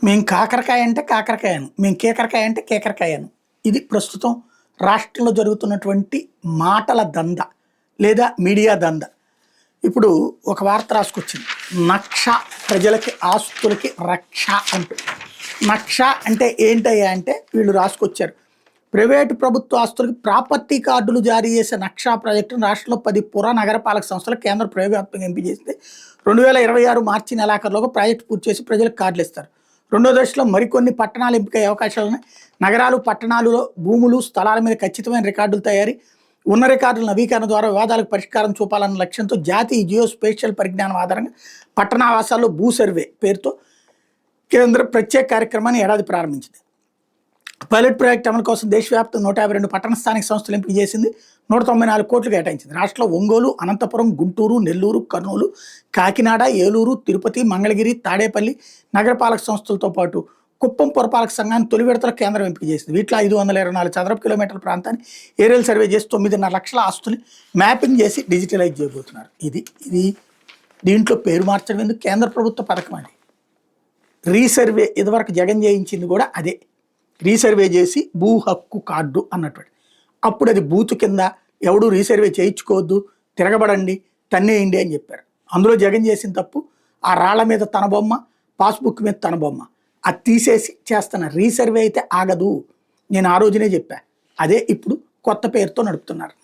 మేము కాకరకాయ అంటే కాకరకాయను, మేము కేకరకాయ అంటే కేకరకాయను. ఇది ప్రస్తుతం రాష్ట్రంలో జరుగుతున్నటువంటి మాటల దంద లేదా మీడియా దంద. ఇప్పుడు ఒక వార్త రాసుకొచ్చింది, నక్ష ప్రజలకి ఆస్తులకి రక్ష అంటూ. నక్ష అంటే ఏంటయ్యా అంటే వీళ్ళు రాసుకొచ్చారు, ప్రైవేటు ప్రభుత్వ ఆస్తులకి ప్రాపర్టీ కార్డులు జారీ చేసే నక్షా ప్రాజెక్టును రాష్ట్రంలో 10 పుర నగరపాలక సంస్థలు కేంద్ర ప్రయోగాత్మకంగా ఎంపిక చేస్తే 2026 మార్చి నెలాఖరులోగా ప్రాజెక్టు పూర్తి చేసి ప్రజలకు కార్డులు ఇస్తారు. రెండో దశలో మరికొన్ని పట్టణాలు ఎంపికయ్యే అవకాశాలు ఉన్నాయి. నగరాలు పట్టణాలలో భూములు స్థలాల మీద ఖచ్చితమైన రికార్డులు తయారీ, ఉన్న రికార్డుల నవీకరణ ద్వారా వివాదాలకు పరిష్కారం చూపాలన్న లక్ష్యంతో జాతీయ జియో స్పేషియల్ పరిజ్ఞానం ఆధారంగా పట్టణావాసాల్లో భూ సర్వే పేరుతో కేంద్ర ప్రత్యేక కార్యక్రమాన్ని ఏడాది ప్రారంభించింది. పైలట్ ప్రాజెక్ట్ అమలు కోసం దేశవ్యాప్తంగా 152 పట్టణ స్థానిక సంస్థలు ఎంపిక చేసింది. 194 కోట్లు కేటాయించింది. రాష్ట్రంలో ఒంగోలు, అనంతపురం, గుంటూరు, నెల్లూరు, కర్నూలు, కాకినాడ, ఏలూరు, తిరుపతి, మంగళగిరి, తాడేపల్లి నగరపాలక సంస్థలతో పాటు కుప్పం పురపాలక సంఘాన్ని తొలి విడతలో కేంద్రం ఎంపిక చేసింది. వీటిలో 524 చదరపు కిలోమీటర్ల ప్రాంతాన్ని ఏరియల్ సర్వే చేసి 9.5 లక్షల ఆస్తుల్ని మ్యాపింగ్ చేసి డిజిటలైజ్ చేయబోతున్నారు. ఇది దీంట్లో పేరు మార్చడం ఎందుకు? కేంద్ర ప్రభుత్వ పథకం అది. రీసర్వే ఇదివరకు జగన్ చేయించింది కూడా అదే. రీసర్వే చేసి భూ హక్కు కార్డు అన్నటువంటి, అప్పుడు అది బూతు కింద ఎవడు రీసర్వే చేయించుకోవద్దు, తిరగబడండి, తన్నేయండి అని చెప్పారు. అందులో జగన్ చేసిన తప్పు, ఆ రాళ్ల మీద తన బొమ్మ, పాస్బుక్ మీద తన బొమ్మ, అది తీసేసి చేస్తున్నారు. రీసర్వే అయితే ఆగదు, నేను ఆ రోజునే చెప్పా. అదే ఇప్పుడు కొత్త పేరుతో నడుపుతున్నారు.